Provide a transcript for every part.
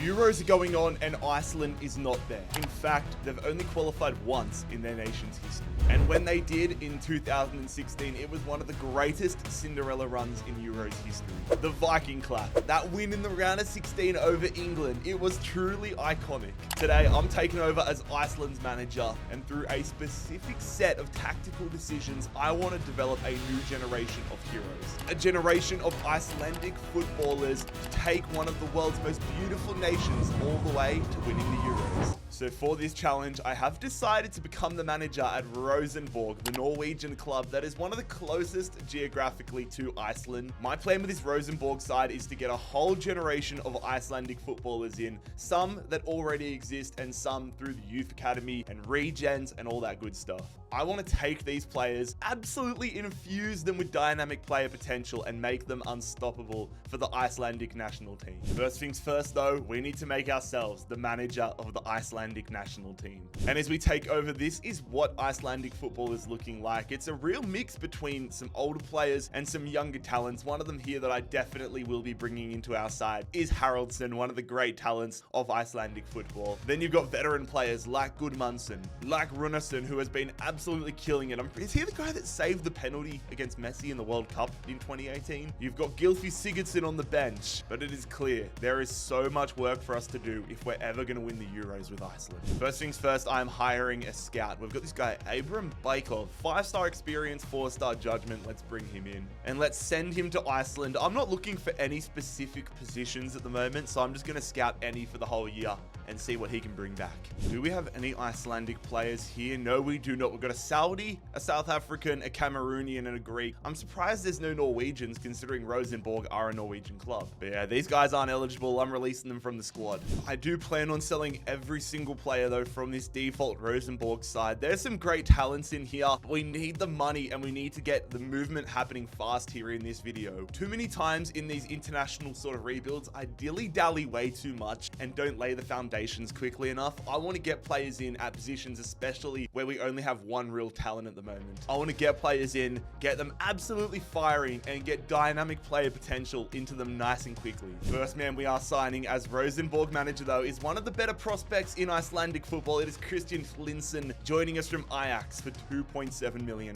Euros are going on and Iceland is not there. In fact, they've only qualified once in their nation's history. And when they did in 2016, it was one of the greatest Cinderella runs in Euros history. The Viking clap, that win in the round of 16 over England, it was truly iconic. Today, I'm taking over as Iceland's manager, and through a specific set of tactical decisions, I want to develop a new generation of heroes. A generation of Icelandic footballers to take one of the world's most beautiful nations all the way to winning the Euros. So for this challenge, I have decided to become the manager at Rosenborg, the Norwegian club that is one of the closest geographically to Iceland. My plan with this Rosenborg side is to get a whole generation of Icelandic footballers in, some that already exist and some through the youth academy and regens and all that good stuff. I want to take these players, absolutely infuse them with dynamic player potential and make them unstoppable for the Icelandic national team. First things first though, we need to make ourselves the manager of the Icelandic national team. And as we take over, this is what Icelandic football is looking like. It's a real mix between some older players and some younger talents. One of them here that I definitely will be bringing into our side is Haraldsson, one of the great talents of Icelandic football. Then you've got veteran players like Gudmundsson, like Runarsson, who has been absolutely killing it. Is he the guy that saved the penalty against Messi in the World Cup in 2018? You've got Gylfi Sigurdsson on the bench, but it is clear there is so much work for us to do if we're ever going to win the Euros with Iceland. First things first, I'm hiring a scout. We've got this guy, Abram Bajkov, 5-star experience, 4-star judgment. Let's bring him in and let's send him to Iceland. I'm not looking for any specific positions at the moment, so I'm just going to scout any for the whole year and see what he can bring back. Do we have any Icelandic players here? No, we do not. We've got a Saudi, a South African, a Cameroonian, and a Greek. I'm surprised there's no Norwegians, considering Rosenborg are a Norwegian club. But yeah, these guys aren't eligible. I'm releasing them from the squad. I do plan on selling every single player though from this default Rosenborg side. There's some great talents in here. We need the money and we need to get the movement happening fast here in this video. Too many times in these international sort of rebuilds, I dilly-dally way too much and don't lay the foundations quickly enough. I want to get players in at positions, especially where we only have one real talent at the moment. I want to get players in, get them absolutely firing, and get dynamic player potential into them nice and quickly. First man we are signing as Rosenborg manager though is one of the better prospects in Icelandic football. It is Christian Flinsen joining us from Ajax for £2.7 million.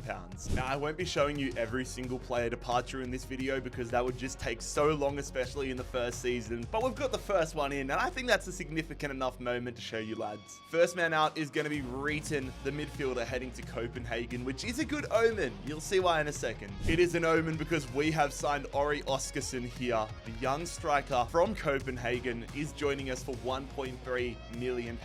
Now I won't be showing you every single player departure in this video because that would just take so long, especially in the first season, but we've got the first one in and I think that's a significant enough moment to show you lads. First man out is going to be Rieten, the midfielder heading to Copenhagen, which is a good omen. You'll see why in a second. It is an omen because we have signed Ori Oskarsson here. The young striker from Copenhagen is joining us for £1.3 million.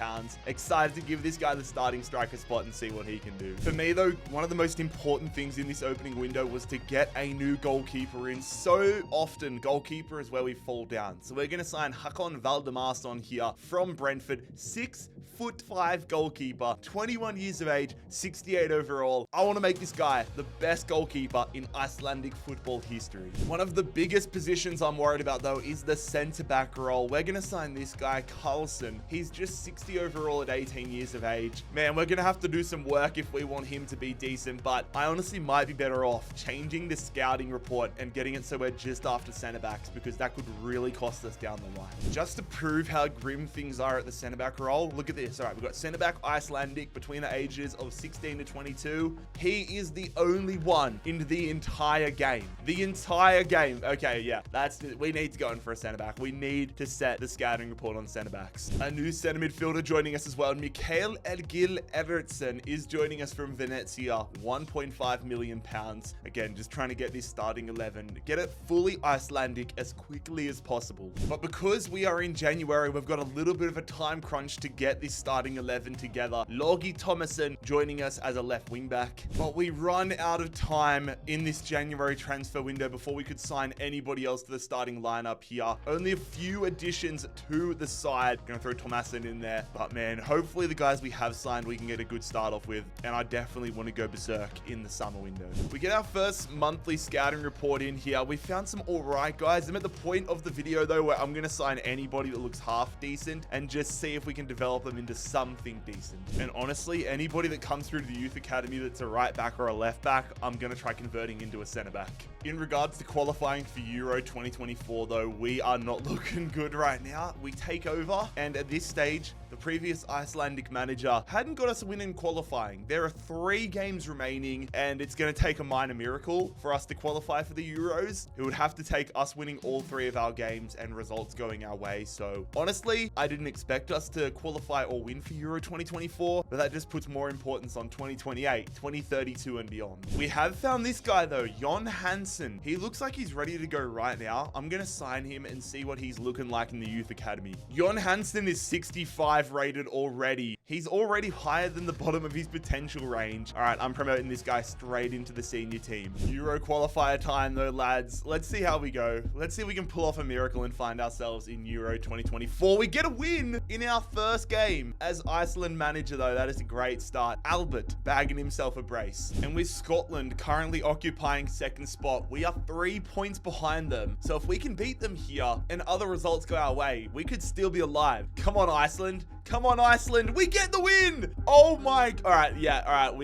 Excited to give this guy the starting striker spot and see what he can do. For me though, one of the most important things in this opening window was to get a new goalkeeper in. So often goalkeeper is where we fall down. So we're going to sign Hakon Valdemarsson here from Brentford, 6'5" goalkeeper, 21 years of age, 68 overall. I want to make this guy the best goalkeeper in Icelandic football history. One of the biggest positions I'm worried about though is the centre-back role. We're going to sign this guy, Carlson. He's just 60 overall at 18 years of age. Man, we're going to have to do some work if we want him to be decent, but I honestly might be better off changing the scouting report and getting it so we're just after centre-backs because that could really cost us down the line. Just to prove how grim things are at the centre-back role, look at this. All right, we've got centre-back Icelandic between the ages of 16 to 22. He is the only one in the entire game. The entire game. Okay, yeah, we need to go in for a centre-back. We need to set the scouting report on centre-backs. A new centre midfielder joining us as well. Mikael Elgil Evertsson is joining us from Venezia, £1.5 million. Again, just trying to get this starting 11, get it fully Icelandic as quickly as possible. But because we are in January, we've got a little bit of a time crunch to get this starting 11 together. Logi Thomason joining us as a left wing back. But we run out of time in this January transfer window before we could sign anybody else to the starting lineup here. Only a few additions to the side. Gonna throw Thomason in there. But man, hopefully the guys we have signed we can get a good start off with. And I definitely want to go berserk in the summer window. We get our first monthly scouting report in here. We found some alright guys. I'm at the point of the video though where I'm gonna sign anybody that looks half decent and and just see if we can develop them into something decent. And honestly, anybody that comes through to the youth academy that's a right back or a left back, I'm going to try converting into a center back. In regards to qualifying for Euro 2024 though, we are not looking good right now. We take over, and at this stage, the previous Icelandic manager hadn't got us a win in qualifying. There are 3 games remaining, and it's going to take a minor miracle for us to qualify for the Euros. It would have to take us winning all 3 of our games and results going our way. So honestly, I didn't expect us to qualify or win for Euro 2024, but that just puts more importance on 2028, 2032 and beyond. We have found this guy though, Jon Hansen. He looks like he's ready to go right now. I'm going to sign him and see what he's looking like in the youth academy. Jon Hansen is 65 rated already. He's already higher than the bottom of his potential range. All right, I'm promoting this guy straight into the senior team. Euro qualifier time though, lads. Let's see how we go. Let's see if we can pull off a miracle and find ourselves in Euro 2024. We get a win in our first game as Iceland manager though. That is a great start. Albert bagging himself a brace. And with Scotland currently occupying second spot, we are 3 points behind them. So if we can beat them here and other results go our way, we could still be alive. Come on, Iceland. Come on, Iceland. We get the win. Oh my. All right. Yeah. All right.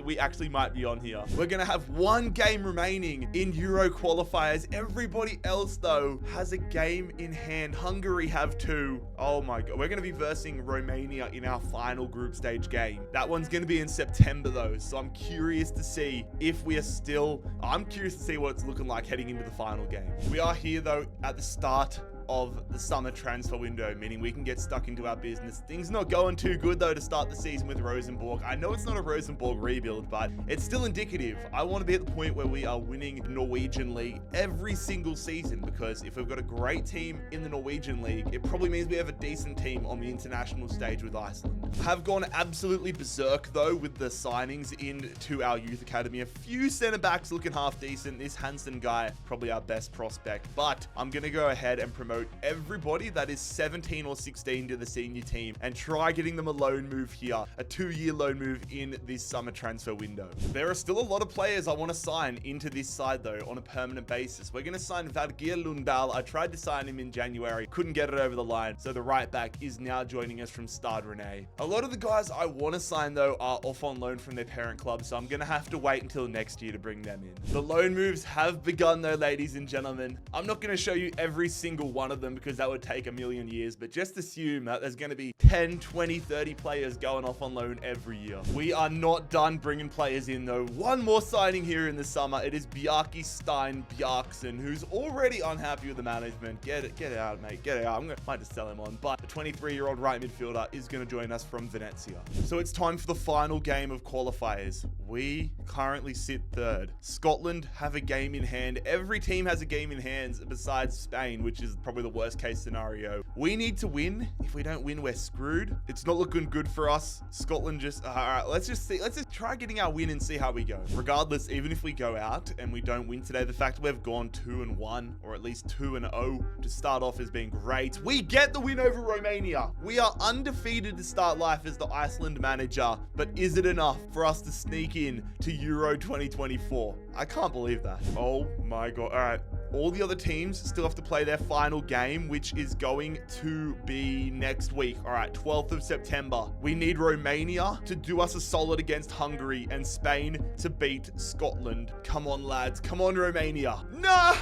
We actually might be on here. We're going to have 1 game remaining in Euro qualifiers. Everybody else though has a game in hand. Hungary have 2. Oh my God. We're going to be versing Romania in our final group stage game. That one's going to be in September though. So I'm curious to see if we are still, I'm curious to see what it's looking like heading into the final game. We are here though at the start of the summer transfer window, meaning we can get stuck into our business. Things not going too good though to start the season with Rosenborg. I know it's not a Rosenborg rebuild, but it's still indicative. I want to be at the point where we are winning the Norwegian league every single season, because if we've got a great team in the Norwegian league, it probably means we have a decent team on the international stage with Iceland. Have gone absolutely berserk though with the signings into our youth academy. A few center backs looking half decent. This Hansen guy, probably our best prospect, but I'm going to go ahead and promote everybody that is 17 or 16 to the senior team and try getting them a loan move here, a 2-year loan move in this summer transfer window. There are still a lot of players I want to sign into this side though on a permanent basis. We're going to sign Valgeir Lundahl. I tried to sign him in January, couldn't get it over the line, so the right back is now joining us from Stade Rennais. A lot of the guys I want to sign though are off on loan from their parent club, so I'm going to have to wait until next year to bring them in. The loan moves have begun though, ladies and gentlemen. I'm not going to show you every single one of them because that would take a million years, but just assume that there's going to be 10, 20, 30 players going off on loan every year. We are not done bringing players in though. One more signing here in the summer. It is Bjarki Stein Bjarkson, who's already unhappy with the management. Get out, mate. Get out. Might just sell him on, but the 23-year-old right midfielder is going to join us from Venezia. So it's time for the final game of qualifiers. We currently sit 3rd. Scotland have a game in hand. Every team has a game in hand besides Spain, which is probably the worst case scenario. We need to win. If we don't win, we're screwed. It's not looking good for us. Scotland just, all right, let's just try getting our win and see how we go. Regardless, even if we go out and we don't win today, the fact we've gone 2-1 or at least 2-0 to start off as being great. We get the win over Romania. We are undefeated to start life as the Iceland manager, but is it enough for us to sneak in to Euro 2024? I can't believe that. Oh my God. All right. All the other teams still have to play their final game, which is going to be next week. All right, 12th of September. We need Romania to do us a solid against Hungary and Spain to beat Scotland. Come on, lads. Come on, Romania. No!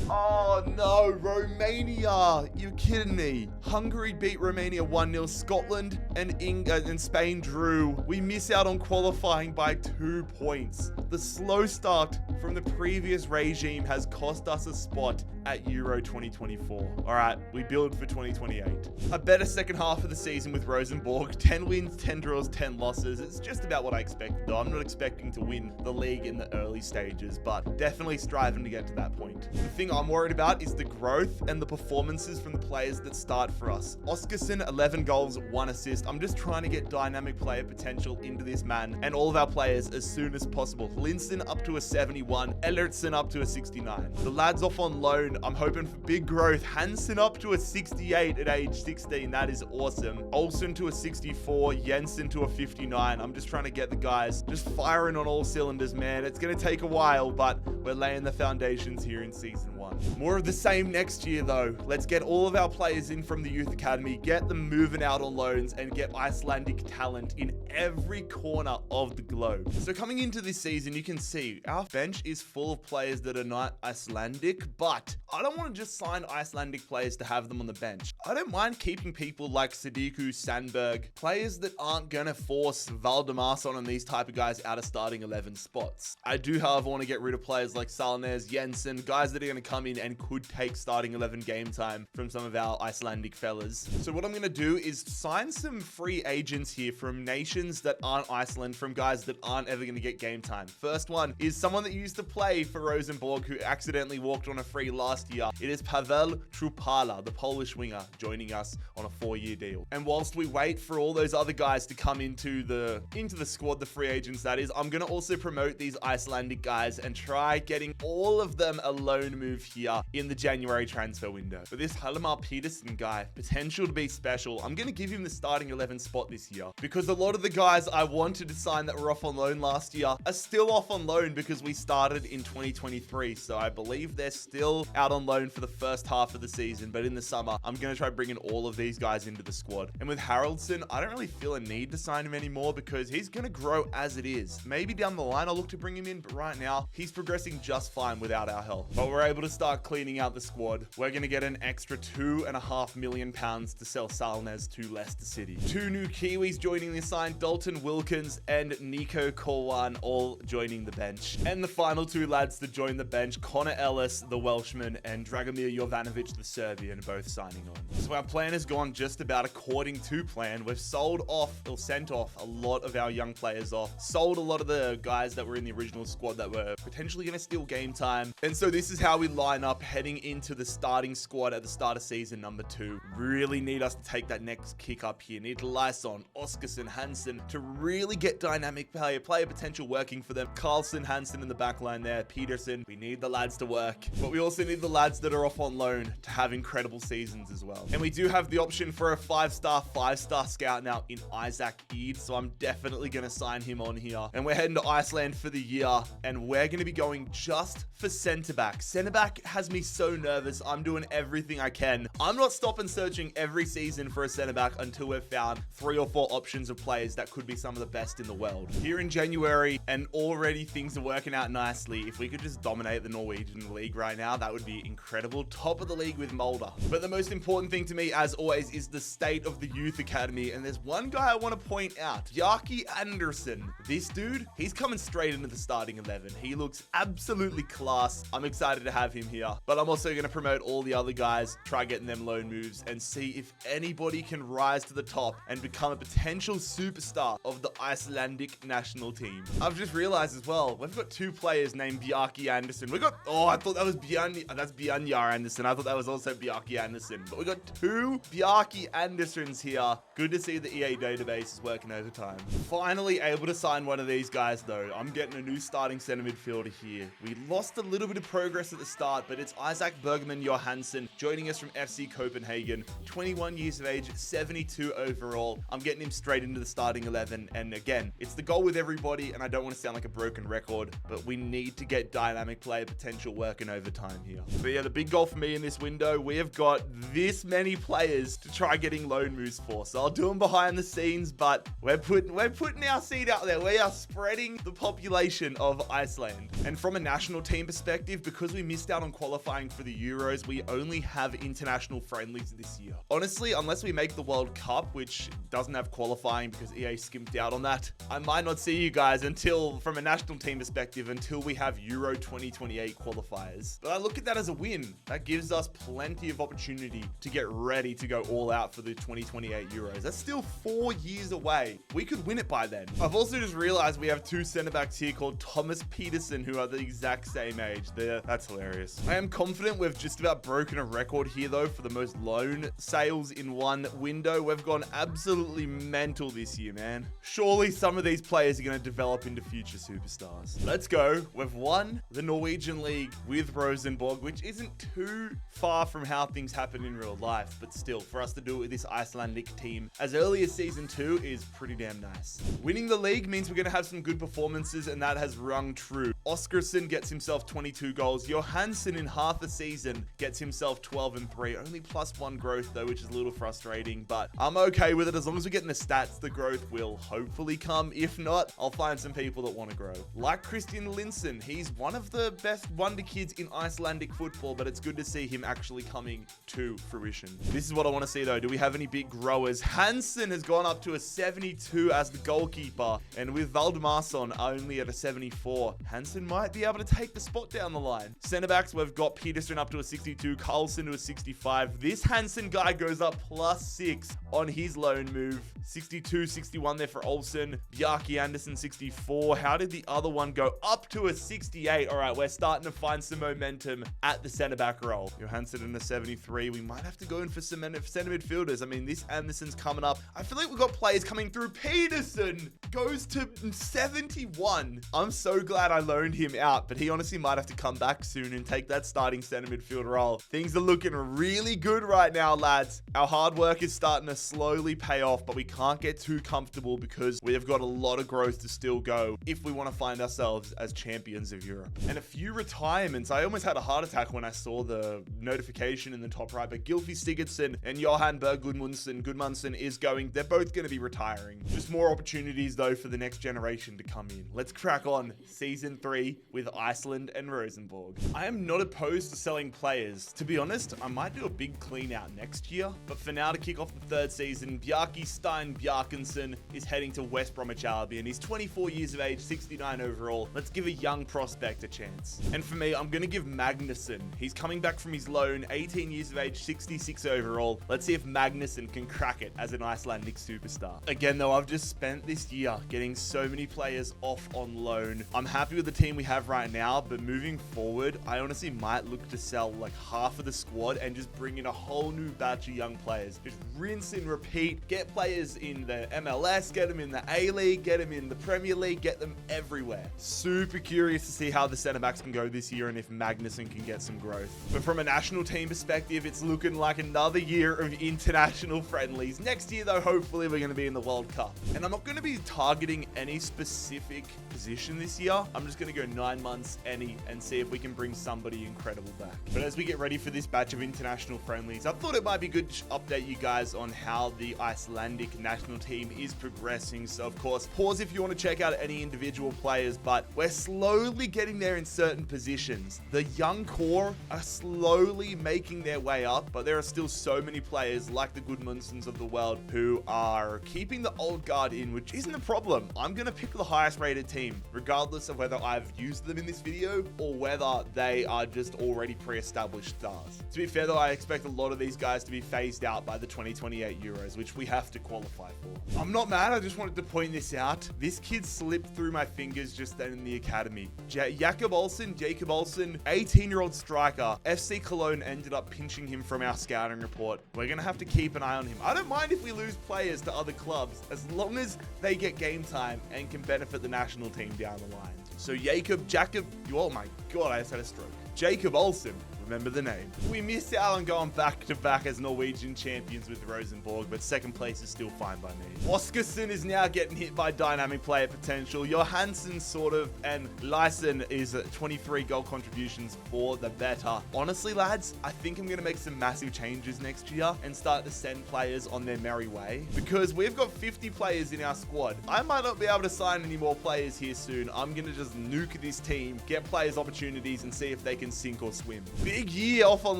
Oh, no. Romania. You're kidding me. Hungary beat Romania 1-0. Scotland and Spain drew. We miss out on qualifying by 2 points. The slow start from the previous regime has cost us a spot at Euro 2024. All right, we build for 2028. A better second half of the season with Rosenborg. 10 wins, 10 draws, 10 losses. It's just about what I expected, though. I'm not expecting to win the league in the early stages, but definitely striving to get to that point. The thing I'm worried about is the growth and the performances from the players that start for us. Oskarsson, 11 goals, 1 assist. I'm just trying to get dynamic player potential into this man and all of our players as soon as possible. Linson up to a 71, Ellertson up to a 69. The lads off on loan loan. I'm hoping for big growth. Hansen up to a 68 at age 16. That is awesome. Olsen to a 64. Jensen to a 59. I'm just trying to get the guys just firing on all cylinders, man. It's going to take a while, but we're laying the foundations here in season 1. More of the same next year, though. Let's get all of our players in from the youth academy, get them moving out on loans, and get Icelandic talent in every corner of the globe. So coming into this season, you can see our bench is full of players that are not Icelandic, but I don't want to just sign Icelandic players to have them on the bench. I don't mind keeping people like Sadiku, Sandberg, players that aren't going to force Valdemarsson and these type of guys out of starting 11 spots. I do, however, want to get rid of players like Salnes, Jensen, guys that are going to come in and could take starting 11 game time from some of our Icelandic fellas. So what I'm going to do is sign some free agents here from nations that aren't Iceland, from guys that aren't ever going to get game time. First one is someone that used to play for Rosenborg who accidentally walked on a free last year. It is Pavel Trupala, the Polish winger, joining us on a 4-year deal. And whilst we wait for all those other guys to come into the squad, the free agents that is, I'm going to also promote these Icelandic guys and try getting all of them a loan move here in the January transfer window. But this Halmar Peterson guy, potential to be special. I'm going to give him the starting 11 spot this year because a lot of the guys I wanted to sign that were off on loan last year are still off on loan because we started in 2023. So I believe they're still out on loan for the first half of the season. But in the summer, I'm going to try bringing all of these guys into the squad. And with Haraldsson, I don't really feel a need to sign him anymore because he's going to grow as it is. Maybe down the line, I'll look to bring him in, but right now, he's progressing just fine without our help. But we're able to start cleaning out the squad. We're going to get an extra £2.5 million to sell Salnes to Leicester City. 2 new Kiwis joining the side, Dalton Wilkins and Nico Korwan, all joining the bench. And the final 2 lads to join the bench, Connor Ellis, the Welshman, and Dragomir Jovanovic, the Serbian, both signing on. So our plan has gone just about according to plan. We've sold off or sent off a lot of our young players off, sold a lot of the guys that were in the original squad that were potentially going to steal game time. And so this is how we line up heading into the starting squad at the start of season number 2. Really need us to take that next kick up here. Need Lyson, Oscarson, Hansen to really get dynamic player potential working for them. Carlson, Hansen in the back line there. Peterson, we need the lads to work. But we also need the lads that are off on loan to have incredible seasons as well. And we do have the option for a 5-star scout now in Isaac Eid. So I'm definitely going to sign him on here. And we're heading to Iceland for the year. And we're going to be going just for centre back. Centre back has me so nervous. I'm doing everything I can. I'm not stopping searching every season for a centre back until we've found 3 or 4 options of players that could be some of the best in the world. Here in January, and already things are working out nicely. If we could just dominate the Norwegian league right now, that would be incredible. Top of the league with Molde. But the most important thing to me, as always, is the state of the youth academy. And there's one guy I want to point out, Bjarki Andersen. This dude, he's coming straight into the starting 11. He looks absolutely class. I'm excited to have him here. But I'm also going to promote all the other guys, try getting them loan moves, and see if anybody can rise to the top and become a potential superstar of the Icelandic national team. I've just realized as well, we've got 2 players named Bjarki Andersen. I thought that was that's Bjarnjar Andersen. I thought that was also Bjarki Andersen. But we got 2 Bjarki Andersens here. Good to see the EA database is working overtime. Finally able to sign one of these guys though. I'm getting a new starting center midfielder here. We lost a little bit of progress at the start, but it's Isaac Bergman Johansson joining us from FC Copenhagen. 21 years of age, 72 overall. I'm getting him straight into the starting 11. And again, it's the goal with everybody, and I don't want to sound like a broken record, but we need to get dynamic player potential working overtime here. But yeah, the big goal for me in this window, we have got this many players to try getting loan moves for. So I'll do them behind the scenes, but we're putting our seed out there. We are spreading the population of Iceland. And from a national team perspective, because we missed out on qualifying for the Euros, we only have international friendlies this year. Honestly, unless we make the World Cup, which doesn't have qualifying because EA skimped out on that, I might not see you guys until, from a national team perspective, until we have Euro 2028 qualifiers. But I look at that as a win. That gives us plenty of opportunity to get ready to go all out for the 2028 Euros. That's still 4 years away. We could win it by then. I've also just realized we have 2 centre backs here called Thomas Peterson who are the exact same age. That's hilarious. I am confident we've just about broken a record here though for the most loan sales in one window. We've gone absolutely mental this year, man. Surely some of these players are going to develop into future superstars. Let's go. We've won the Norwegian league with Rosenborg. which isn't too far from how things happen in real life, but still, for us to do it with this Icelandic team as early as season 2 is pretty damn nice. Winning the league means we're going to have some good performances, and that has rung true. Oskarsson gets himself 22 goals. Johansson in half a season gets himself 12 and 3. Only +1 growth though, which is a little frustrating, but I'm okay with it. As long as we're getting the stats, the growth will hopefully come. If not, I'll find some people that want to grow. Like Christian Linssen, he's one of the best wonder kids in Icelandic football, but it's good to see him actually coming to fruition. This is what I want to see though. Do we have any big growers? Hansen has gone up to a 72 as the goalkeeper, and with Valdemarsson only at a 74, Hansen might be able to take the spot down the line. Centre backs, we've got Peterson up to a 62, Carlson to a 65. This Hansen guy goes up +6 on his loan move. 62, 61 there for Olsen. Bjarki Anderson 64. How did the other one go up to a 68? All right, we're starting to find some momentum at the centre back role. Johansson in a 73. We might have to go in for some centre midfielders. I mean, this Anderson's coming up. I feel like we've got players coming through. Peterson goes to 71. I'm so glad I loaned him out, but he honestly might have to come back soon and take that starting centre midfield role. Things are looking really good right now, lads. Our hard work is starting to slowly pay off, but we can't get too comfortable because we have got a lot of growth to still go if we want to find ourselves as champions of Europe. And a few retirements. I almost had a heart attack when I saw the notification in the top right, but Gylfi Sigurdsson and Johan Berg Gudmundsson is going. They're both going to be retiring. Just more opportunities though for the next generation to come in. Let's crack on season 3 with Iceland and Rosenborg. I am not opposed to selling players. To be honest, I might do a big clean out next year, but for now, to kick off the 3rd season, Bjarki Stein Bjarkinsson is heading to West Bromwich Albion. He's 24 years of age, 69 overall. Let's give a young prospect a chance. And for me, I'm going to give Magnusson. He's coming back from his loan, 18 years of age, 66 overall. Let's see if Magnusson can crack it as an Icelandic superstar. Again though, I've just spent this year getting so many players off on loan. I'm happy with the team we have right now, but moving forward, I honestly might look to sell like half of the squad and just bring in a whole new batch of young players. Just rinse and repeat, get players in the MLS, get them in the A-League, get them in the Premier League, get them everywhere. Super curious to see how the centre backs can go this year and if Magnusson can get some growth. But from a national team perspective, it's looking like another year of international friendlies. Next year though, hopefully we're going to be in the World Cup. And I'm not going to be targeting any specific position this year. I'm just going to go 9 months any and see if we can bring somebody incredible back. But as we get ready for this batch of international friendlies, I thought it might be good to update you guys on how the Icelandic national team is progressing. So of course, pause if you want to check out any individual players, but we're slowly getting there in certain positions. The young core are slowly making their way up, but there are still so many players like the Gudmundssons of the world who are keeping the old guard in, which isn't a problem. I'm going to pick the highest rated team, regardless of whether I've used them in this video or whether they are just already pre-established stars. To be fair though, I expect a lot of these guys to be phased out by the 2028 Euros, which we have to qualify for. I'm not mad, I just wanted to point this out. This kid slipped through my fingers just then in the academy. Jacob Olsen, 18-year-old striker. FC Cologne ended up pinching him from our scouting report. We're going to have to keep an eye on him. I don't mind if we lose players to other clubs, as long as they get game time and can benefit the national team down the line. So Jacob, oh my God, I just had a stroke. Jacob Olsen, remember the name. We missed out on going back-to-back as Norwegian champions with Rosenborg, but second place is still fine by me. Oskarsson is now getting hit by dynamic player potential. Johansson sort of, and Lysen is at 23 goal contributions for the better. Honestly, lads, I think I'm going to make some massive changes next year and start to send players on their merry way, because we've got 50 players in our squad. I might not be able to sign any more players here soon. I'm going to just nuke this team, get players opportunities, and see if they can sink or swim. Big year off on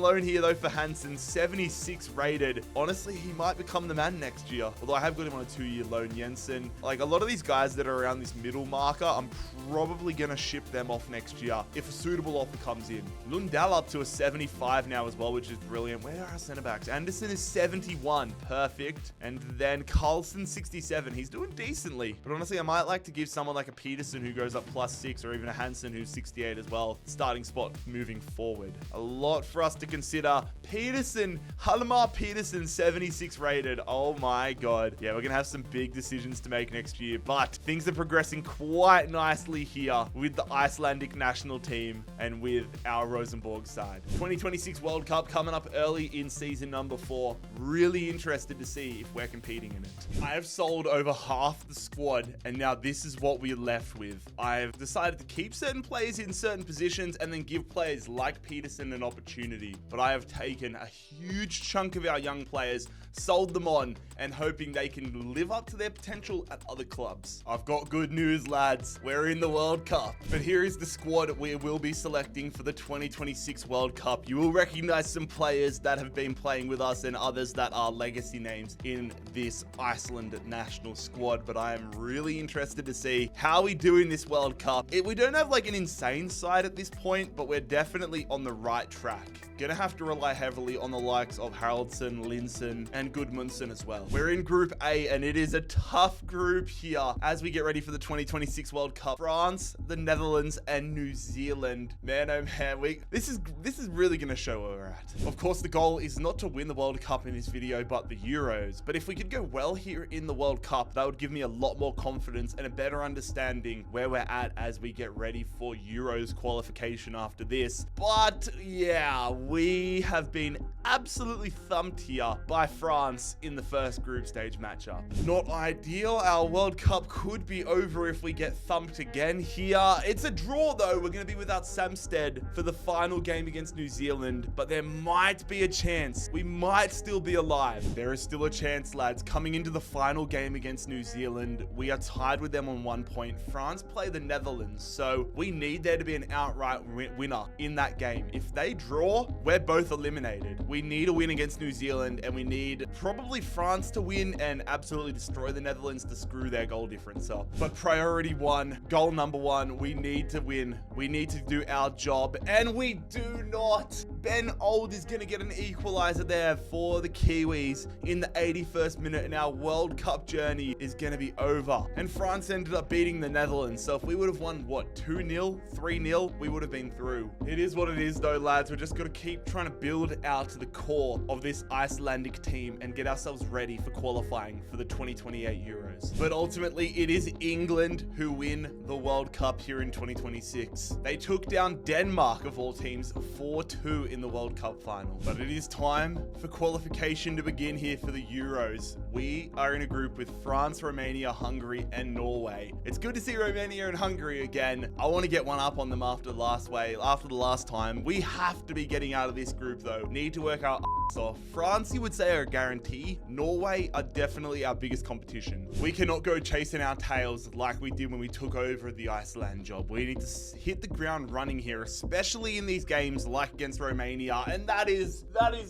loan here though for Hansen, 76 rated. Honestly, he might become the man next year, although I have got him on a 2-year loan. Jensen, like a lot of these guys that are around this middle marker, I'm probably gonna ship them off next year if a suitable offer comes in. Lundell up to a 75 now as well, which is brilliant. Where are our center backs? Anderson is 71, perfect. And then Carlson 67, he's doing decently, but honestly I might like to give someone like a Peterson who goes up +6, or even a Hansen who's 68 as well, starting spot moving forward. A lot for us to consider. Peterson, Halmar Peterson, 76 rated. Oh my God. Yeah, we're going to have some big decisions to make next year, but things are progressing quite nicely here with the Icelandic national team and with our Rosenborg side. 2026 World Cup coming up early in season number 4. Really interested to see if we're competing in it. I have sold over half the squad, and now this is what we're left with. I've decided to keep certain players in certain positions and then give players like Peterson an opportunity. But I have taken a huge chunk of our young players, sold them on, and hoping they can live up to their potential at other clubs. I've got good news, lads. We're in the World Cup. But here is the squad we will be selecting for the 2026 World Cup. You will recognize some players that have been playing with us and others that are legacy names in this Iceland national squad. But I am really interested to see how we do in this World Cup. We don't have like an insane side at this point, but we're definitely on the right track. Gonna have to rely heavily on the likes of Haraldsson, Linson, and Gudmundsson as well. We're in Group A, and it is a tough group here as we get ready for the 2026 World Cup. France, the Netherlands, and New Zealand. Man, oh man, this is really gonna show where we're at. Of course, the goal is not to win the World Cup in this video, but the Euros. But if we could go well here in the World Cup, that would give me a lot more confidence and a better understanding where we're at as we get ready for Euros qualification after this. But yeah, we have been absolutely thumped here by France in the first group stage matchup. Not ideal. Our World Cup could be over if we get thumped again here. It's a draw though. We're going to be without Samsted for the final game against New Zealand, but there might be a chance. We might still be alive. There is still a chance, lads. Coming into the final game against New Zealand, we are tied with them on 1 point. France play the Netherlands, so we need there to be an outright winner in that game. If they draw, we're both eliminated. We need a win against New Zealand, and we need probably France to win and absolutely destroy the Netherlands to screw their goal difference up. But priority one, goal number one, we need to win. We need to do our job, and we do not. Ben Old is going to get an equalizer there for the Kiwis in the 81st minute, and our World Cup journey is going to be over. And France ended up beating the Netherlands, so if we would have won, what, 2-0, 3-0, we would have been through. It is what it is though, lads. We're just got to keep trying to build out to the core of this Icelandic team and get ourselves ready for qualifying for the 2028 Euros. But ultimately, it is England who win the World Cup here in 2026. They took down Denmark, of all teams, 4-2 in the World Cup final. But it is time for qualification to begin here for the Euros. We are in a group with France, Romania, Hungary, and Norway. It's good to see Romania and Hungary again. I want to get one up on them after the last time. We have to be getting out of this group though. Need to work our ass off. France, you would say, are a guarantee. Norway are definitely our biggest competition. We cannot go chasing our tails like we did when we took over the Iceland job. We need to hit the ground running here, especially in these games like against Romania, and that is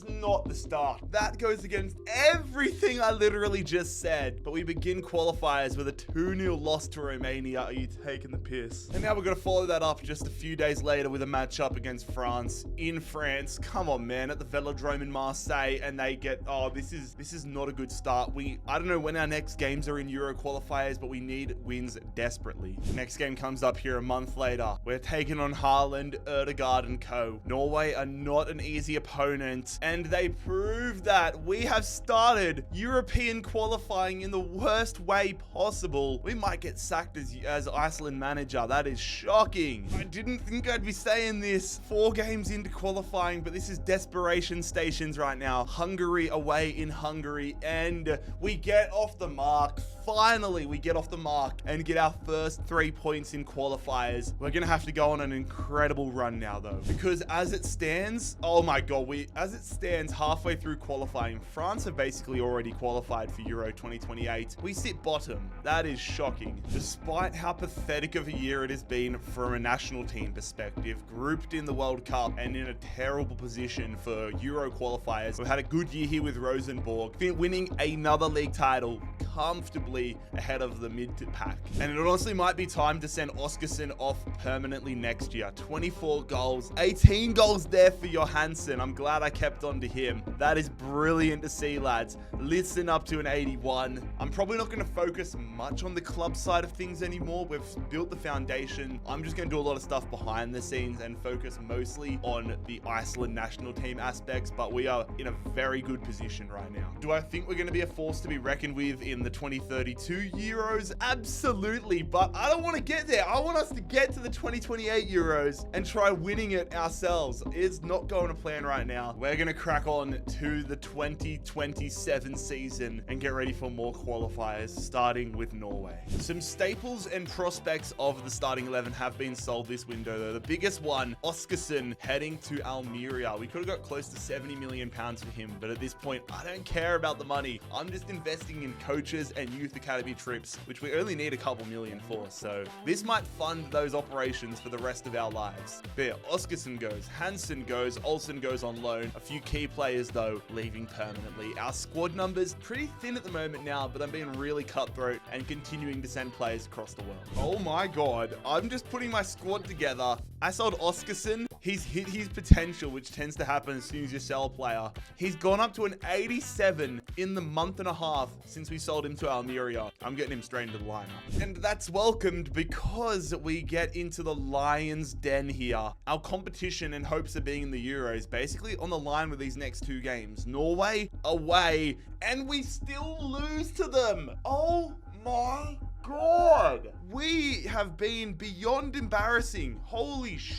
not the start. That goes against everything I literally just said. But we begin qualifiers with a 2-0 loss to Romania. Are you taking the piss? And now we're going to follow that up just a few days later with a matchup against France in France. Come on, man, at the Velodrome in Marseille, and they get, oh, this is not a good start. I don't know when our next games are in Euro qualifiers, but we need wins desperately. Next game comes up here a month later. We're taking on Haaland, Ødegaard, and co. Norway are not an easy opponent, and they prove that. We have started European qualifying in the worst way possible. We might get sacked as Iceland manager. That is shocking. I didn't think I'd be saying this 4 games into qualifying, but this is desperation stations right now. Hungary away in Hungary, and we get off the mark. Finally, we get off the mark and get our first 3 points in qualifiers. We're going to have to go on an incredible run now, though, because as it stands, oh my God, as it stands halfway through qualifying, France have basically already qualified for Euro 2028. We sit bottom. That is shocking. Despite how pathetic of a year it has been from a national team perspective, grouped in the World Cup and in a terrible position for Euro qualifiers, we've had a good year here with Rosenborg, winning another league title. comfortably ahead of the mid-pack. And it honestly might be time to send Oskarsson off permanently next year. 24 goals, 18 goals there for Johansson. I'm glad I kept on to him. That is brilliant to see, lads. Listen up to an 81. I'm probably not going to focus much on the club side of things anymore. We've built the foundation. I'm just going to do a lot of stuff behind the scenes and focus mostly on the Iceland national team aspects, but we are in a very good position right now. Do I think we're going to be a force to be reckoned with in the 2032 Euros? Absolutely, but I don't want to get there. I want us to get to the 2028 Euros and try winning it ourselves. It's not going to plan right now. We're going to crack on to the 2027 season and get ready for more qualifiers, starting with Norway. Some staples and prospects of the starting 11 have been sold this window, though. The biggest one, Oskarsson, heading to Almeria. We could have got close to 70 million pounds for him, but at this point, I don't care about the money. I'm just investing in coaches and youth academy trips, which we only need a couple million for, so this might fund those operations for the rest of our lives. But yeah, Oskarsson goes, Hansen goes, Olsen goes on loan. A few key players, though, leaving permanently. Our squad numbers pretty thin at the moment now, but I'm being really cutthroat and continuing to send players across the world. Oh my god, I'm just putting my squad together. I sold Oskarsson. He's hit his potential, which tends to happen as soon as you sell a player. He's gone up to an 87 in the month and a half since we sold him to Almeria. I'm getting him straight into the lineup. And that's welcomed because we get into the Lions' den here. Our competition and hopes of being in the Euros basically on the line with these next two games. Norway away, and we still lose to them. Oh my god. We have been beyond embarrassing. Holy sh**.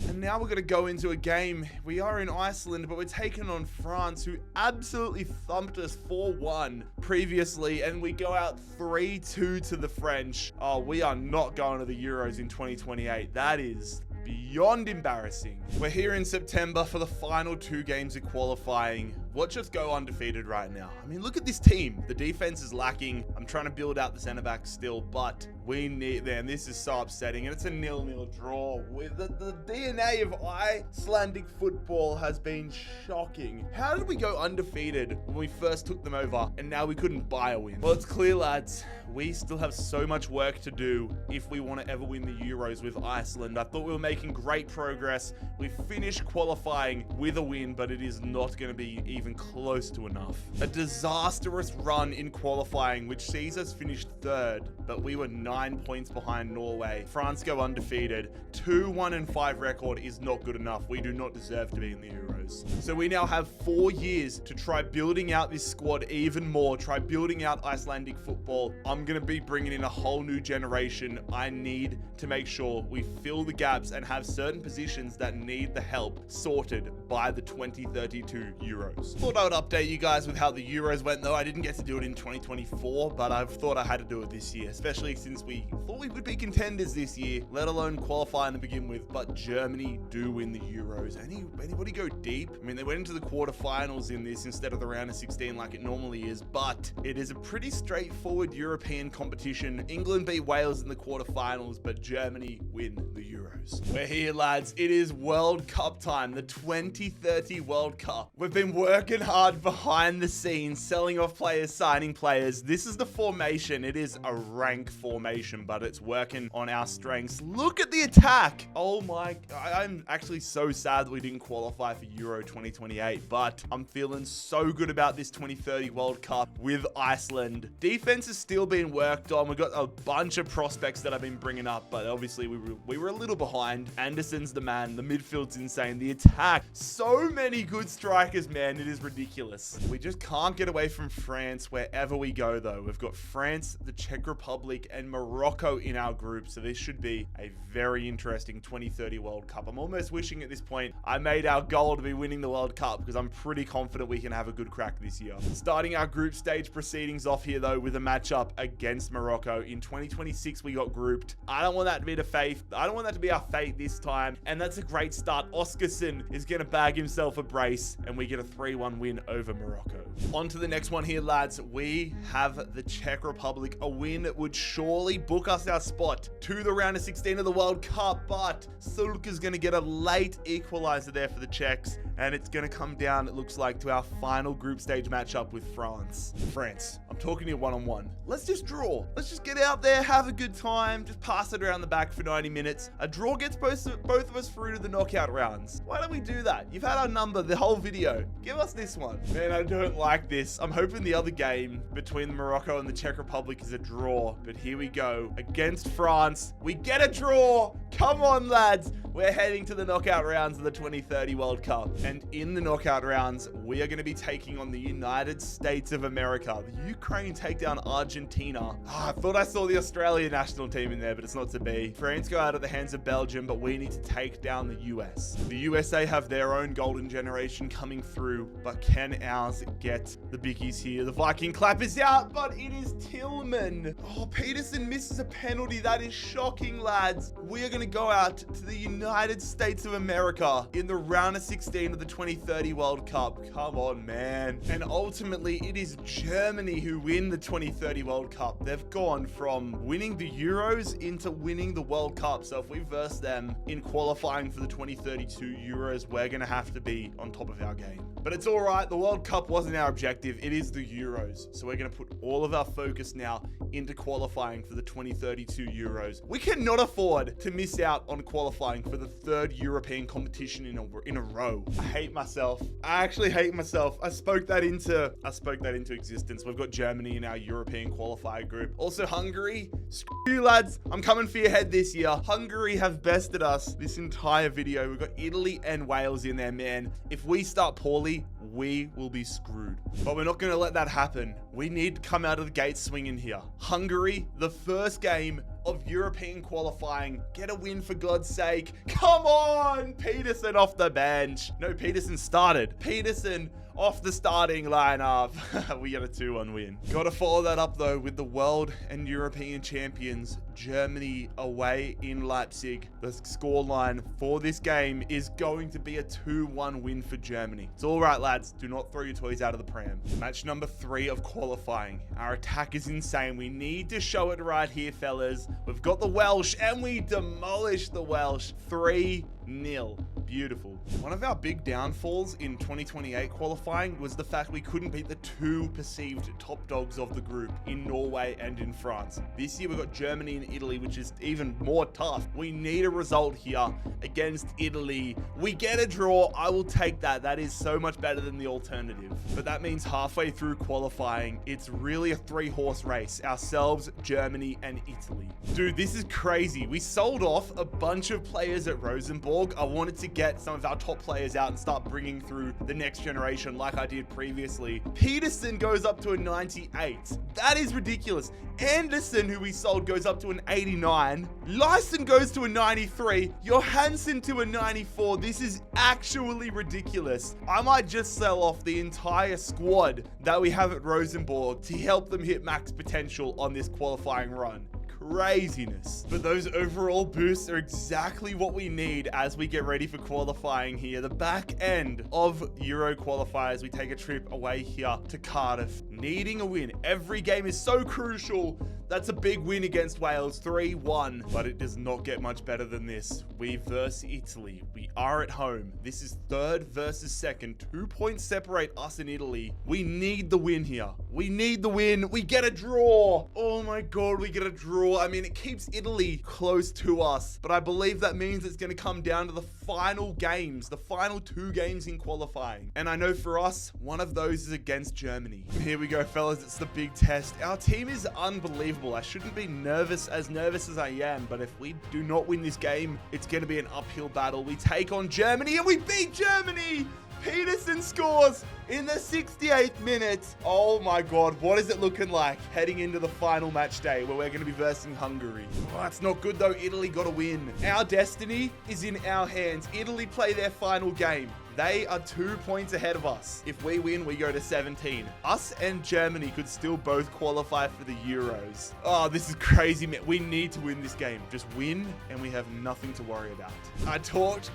And now we're going to go into a game. We are in Iceland, but we're taking on France, who absolutely thumped us 4-1 previously, and we go out 3-2 to the French. Oh, we are not going to the Euros in 2028. That is beyond embarrassing. We're here in September for the final two games of qualifying. Watch us go undefeated right now. I mean, look at this team. The defense is lacking. I'm trying to build out the center back still, but we need them. This is so upsetting, and it's a 0-0 draw. With the DNA of Icelandic football has been shocking. How did we go undefeated when we first took them over, and now we couldn't buy a win? Well, it's clear, lads. We still have so much work to do if we want to ever win the Euros with Iceland. I thought we were making great progress. We finished qualifying with a win, but it is not going to be even close to enough. A disastrous run in qualifying, which sees us finish third, but we were 9 points behind Norway. France go undefeated. 2-1-5 record is not good enough. We do not deserve to be in the Euros. So we now have 4 years to try building out this squad even more, try building out Icelandic football. I'm going to be bringing in a whole new generation. I need to make sure we fill the gaps and have certain positions that need the help sorted by the 2032 Euros. Thought I would update you guys with how the Euros went, though. I didn't get to do it in 2024, but I've thought I had to do it this year, especially since we thought we would be contenders this year, let alone qualifying to begin with. But Germany do win the Euros. Anybody go deep? I mean, they went into the quarterfinals in this instead of the round of 16 like it normally is, but it is a pretty straightforward European competition. England beat Wales in the quarterfinals, but Germany win the Euros. We're here, lads. It is World Cup time, the 2030 World Cup. We've been working hard behind the scenes, selling off players, signing players. This is the formation. It is a rank formation, but it's working on our strengths. Look at the attack. Oh my, I'm actually so sad that we didn't qualify for Euro 2028, but I'm feeling so good about this 2030 World Cup with Iceland. Defense is still being worked on. We've got a bunch of prospects that I've been bringing up, but obviously we were a little behind. Anderson's the man. The midfield's insane. The attack, so many good strikers, man. It is ridiculous. We just can't get away from France wherever we go, though. We've got France, the Czech Republic, and Morocco in our group, so this should be a very interesting 2030 World Cup. I'm almost wishing at this point I made our goal to be winning the World Cup, because I'm pretty confident we can have a good crack this year. Starting our group stage proceedings off here, though, with a matchup against Morocco. In 2026, we got grouped. I don't want that to be the fate. I don't want that to be our fate this time, and that's a great start. Oskarsson is going to bag himself a brace, and we get a 3-1 win over Morocco. On to the next one here, lads. We have the Czech Republic. A win would surely book us our spot to the round of 16 of the World Cup, but Sulk is going to get a late equalizer there for the Czechs, And it's going to come down, it looks like, to our final group stage matchup with France. France, I'm talking to you one-on-one. Let's just draw. Let's just get out there, have a good time, just pass it around the back for 90 minutes. A draw gets both of us through to the knockout rounds. Why don't we do that? You've had our number the whole video. Give us this one. Man, I don't like this. I'm hoping the other game between Morocco and the Czech Republic is a draw. But here we go. Against France, we get a draw. Come on, lads. We're heading to the knockout rounds of the 2030 World Cup. And in the knockout rounds, we are going to be taking on the United States of America. The Ukraine take down Argentina. I thought I saw the Australian national team in there, but it's not to be. France go out at the hands of Belgium, but we need to take down the US. The USA have their own golden generation coming through, but can ours get the biggies here? The Viking clap is out, but it is Tillman. Oh, Peterson misses a penalty. That is shocking, lads. We are going to go out to the United States of America in the round of 16 of the 2030 World Cup. Come on, man. And ultimately, it is Germany who win the 2030 World Cup. They've gone from winning the Euros into winning the World Cup. So if we verse them in qualifying for the 2032 Euros, we're going to have to be on top of our game. But it's all right. The World Cup wasn't our objective. It is the Euros. So we're going to put all of our focus now into qualifying for the 2032 Euros. We cannot afford to miss out on qualifying for the third European competition in a row. I hate myself. I actually hate myself. I spoke that into existence. We've got Germany in our European qualifier group. Also Hungary. Screw you, lads. I'm coming for your head this year. Hungary have bested us this entire video. We've got Italy and Wales in there, man. If we start poorly, we will be screwed. But we're not going to let that happen. We need to come out of the gate swinging here. Hungary, the first game of European qualifying. Get a win for God's sake. Come on! Peterson off the bench. No, Peterson started. Peterson off the starting lineup. We got a 2-1 win. Got to follow that up though with the world and European champions Germany away in Leipzig. The scoreline for this game is going to be a 2-1 win for Germany. It's all right, lads. Do not throw your toys out of the pram. Match number 3 of qualifying. Our attack is insane. We need to show it right here, fellas. We've got the Welsh and we demolish the Welsh 3-0. Beautiful. One of our big downfalls in 2028 qualifying was the fact we couldn't beat the 2 perceived top dogs of the group in Norway and in France. This year we've got Germany and Italy, which is even more tough. We need a result here against Italy. We get a draw. I will take that. That is so much better than the alternative. But that means halfway through qualifying, it's really a 3-horse race. Ourselves, Germany, and Italy. Dude, this is crazy. We sold off a bunch of players at Rosenborg. I wanted to get some of our top players out and start bringing through the next generation like I did previously. Peterson goes up to a 98. That is ridiculous. Anderson, who we sold, goes up to an 89. Lyson goes to a 93. Johansson to a 94. This is actually ridiculous. I might just sell off the entire squad that we have at Rosenborg to help them hit max potential on this qualifying run. Craziness. But those overall boosts are exactly what we need as we get ready for qualifying here. The back end of Euro qualifiers, we take a trip away here to Cardiff, needing a win. Every game is so crucial. That's a big win against Wales, 3-1. But it does not get much better than this. We versus Italy. We are at home. This is third versus second. 2 points separate us and Italy. We need the win here. We need the win. We get a draw. Oh my God, we get a draw. I mean, it keeps Italy close to us, but I believe that means it's going to come down to the final games, the final 2 games in qualifying. And I know for us, one of those is against Germany. Here we go, fellas. It's the big test. Our team is unbelievable. I shouldn't be nervous as I am, but if we do not win this game, it's going to be an uphill battle. We take on Germany and we beat Germany. Peterson scores in the 68th minute. Oh my God, what is it looking like heading into the final match day where we're going to be versing Hungary? Oh, that's not good though. Italy got to win. Our destiny is in our hands. Italy play their final game. They are 2 points ahead of us. If we win, we go to 17. Us and Germany could still both qualify for the Euros. Oh, this is crazy, man. We need to win this game. Just win and we have nothing to worry about. I talked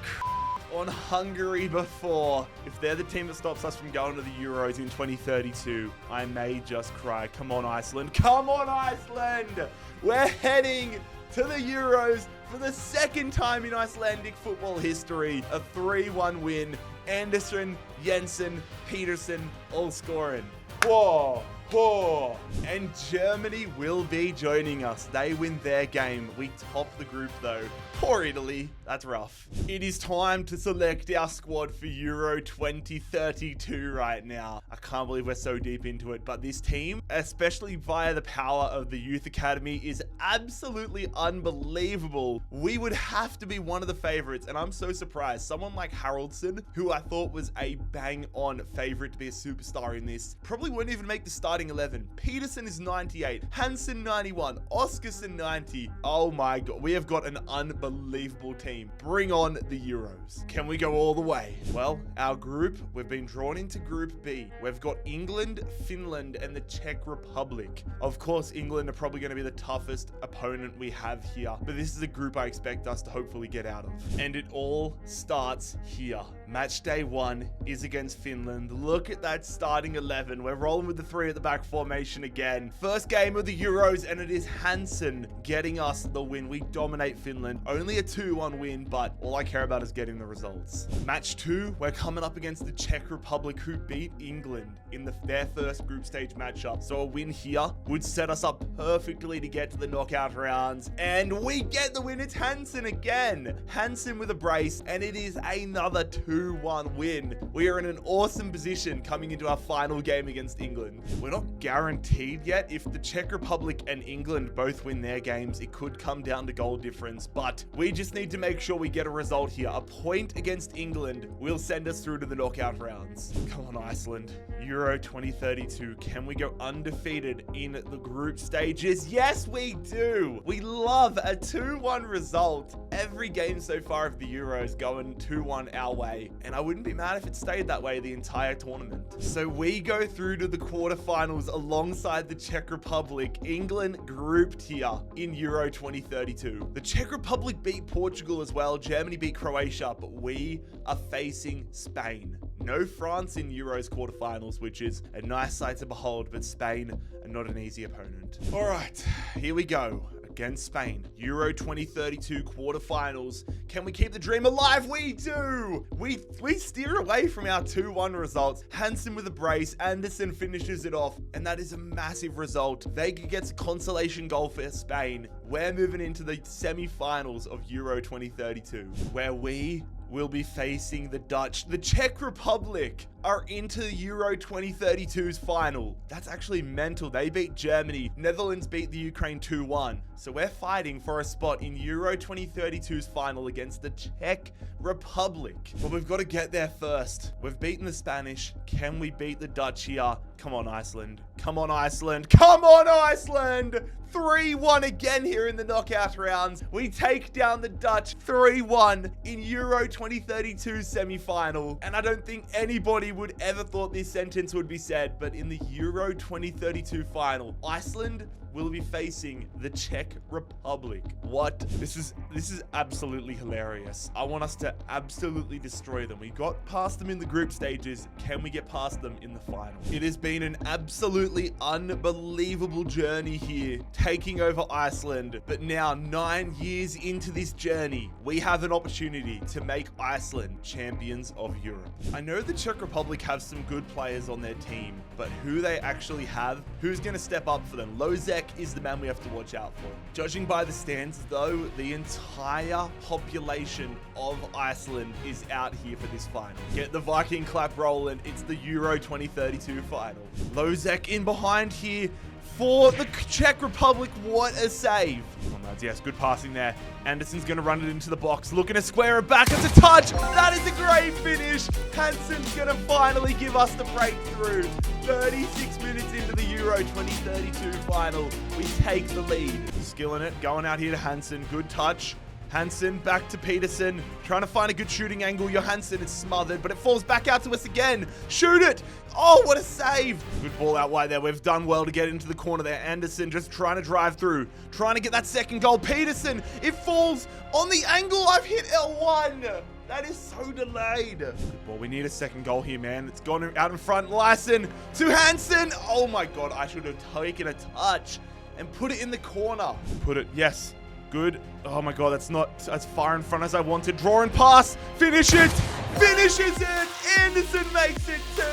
on Hungary before. If they're the team that stops us from going to the Euros in 2032, I may just cry. Come on, Iceland. Come on, Iceland. We're heading to the Euros for the second time in Icelandic football history. A 3-1 win. Anderson, Jensen, Peterson, all scoring. Whoa. Whoa. And Germany will be joining us. They win their game. We top the group though. Poor Italy. That's rough. It is time to select our squad for Euro 2032 right now. I can't believe we're so deep into it, but this team, especially via the power of the Youth Academy, is absolutely unbelievable. We would have to be one of the favorites, and I'm so surprised. Someone like Haraldsson, who I thought was a bang-on favorite to be a superstar in this, probably wouldn't even make the starting 11. Peterson is 98, Hansen 91, Oscarson 90. Oh my god, we have got an unbelievable team. Bring on the Euros. Can we go all the way? Well, our group, we've been drawn into Group B. We've got England, Finland, and the Czech Republic. Of course, England are probably going to be the toughest opponent we have here, but this is a group I expect us to hopefully get out of. And it all starts here. Match day 1 is against Finland. Look at that starting 11. We're rolling with the 3 at the back formation again. First game of the Euros, and it is Hansen getting us the win. We dominate Finland. Only a 2-1 win, but all I care about is getting the results. Match 2, we're coming up against the Czech Republic, who beat England in their first group stage matchup. So a win here would set us up perfectly to get to the knockout rounds. And we get the win. It's Hansen again. Hansen with a brace, and it is another 2-1 win. We are in an awesome position coming into our final game against England. We're not guaranteed yet. If the Czech Republic and England both win their games, it could come down to goal difference, but we just need to make sure we get a result here. A point against England will send us through to the knockout rounds. Come on, Iceland. Euro 2032. Can we go undefeated in the group stages? Yes, we do. We love a 2-1 result. Every game so far of the Euros going 2-1 our way, and I wouldn't be mad if it stayed that way the entire tournament. So we go through to the quarterfinals alongside the Czech Republic. England grouped here in Euro 2032. The Czech Republic beat Portugal as well. Germany beat Croatia, but we are facing Spain. No France in Euros quarterfinals, which is a nice sight to behold, but Spain are not an easy opponent. All right, here we go. Against Spain, Euro 2032 quarterfinals. Can we keep the dream alive? We do! We steer away from our 2-1 results. Hansen with a brace, Anderson finishes it off, and that is a massive result. Vega gets a consolation goal for Spain. We're moving into the semi-finals of Euro 2032, where we will be facing the Dutch. The Czech Republic are into Euro 2032's final. That's actually mental. They beat Germany. Netherlands beat the Ukraine 2-1. So we're fighting for a spot in Euro 2032's final against the Czech Republic. But we've got to get there first. We've beaten the Spanish. Can we beat the Dutch here? Come on, Iceland. Come on, Iceland. Come on, Iceland! 3-1 again here in the knockout rounds. We take down the Dutch 3-1 in Euro 2032 semi-final. And I don't think anybody would ever thought this sentence would be said, but in the Euro 2032 final, Iceland will be facing the Czech Republic. What? This is absolutely hilarious. I want us to absolutely destroy them. We got past them in the group stages. Can we get past them in the final? It has been an absolutely unbelievable journey here, taking over Iceland. But now, 9 years into this journey, we have an opportunity to make Iceland champions of Europe. I know the Czech Republic have some good players on their team, but who they actually have, who's going to step up for them? Lozek is the man we have to watch out for. Judging by the stands though, the entire population of Iceland is out here for this final. Get the Viking clap rolling. It's the Euro 2032 final. Lozek in behind here for the Czech Republic. What a save. Come on, lads. Yes, good passing there. Anderson's going to run it into the box. Looking to square it back. It's a touch. That is a great finish. Hansen's going to finally give us the breakthrough. 36 minutes into the Euro 2032 final. We take the lead. Skilling it. Going out here to Hansen. Good touch. Hansen back to Peterson, trying to find a good shooting angle. Johansson is smothered, but it falls back out to us again. Shoot it! Oh, what a save! Good ball out wide there. We've done well to get into the corner there. Anderson just trying to drive through, trying to get that second goal. Peterson, it falls on the angle. I've hit L1. That is so delayed. Good ball. We need a second goal here, man. It's gone out in front. Lyson to Hansen. Oh my God, I should have taken a touch and put it in the corner. Put it, yes. Good. Oh my God, that's not as far in front as I wanted. Draw and pass. Finish it. finishes it. Anderson makes it 2.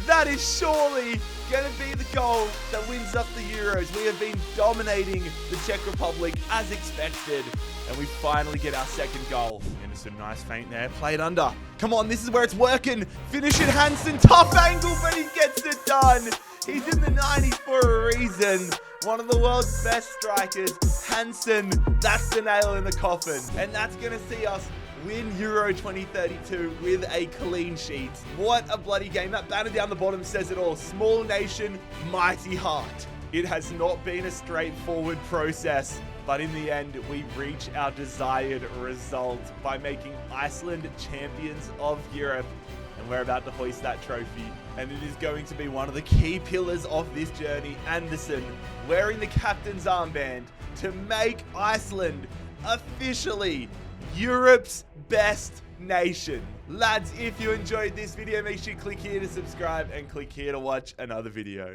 That is surely going to be the goal that wins us the Euros. We have been dominating the Czech Republic as expected, and we finally get our second goal. Anderson, nice feint there, played under. Come on, this is where it's working. Finish it, Hansen, tough angle, but he gets it done. He's in the 90s for a reason. One of the world's best strikers, Hansen, that's the nail in the coffin. And that's going to see us win Euro 2032 with a clean sheet. What a bloody game. That banner down the bottom says it all. Small nation, mighty heart. It has not been a straightforward process, but in the end, we reach our desired result by making Iceland champions of Europe. And we're about to hoist that trophy. And it is going to be one of the key pillars of this journey. Anderson wearing the captain's armband to make Iceland officially Europe's best nation. Lads, if you enjoyed this video, make sure you click here to subscribe and click here to watch another video.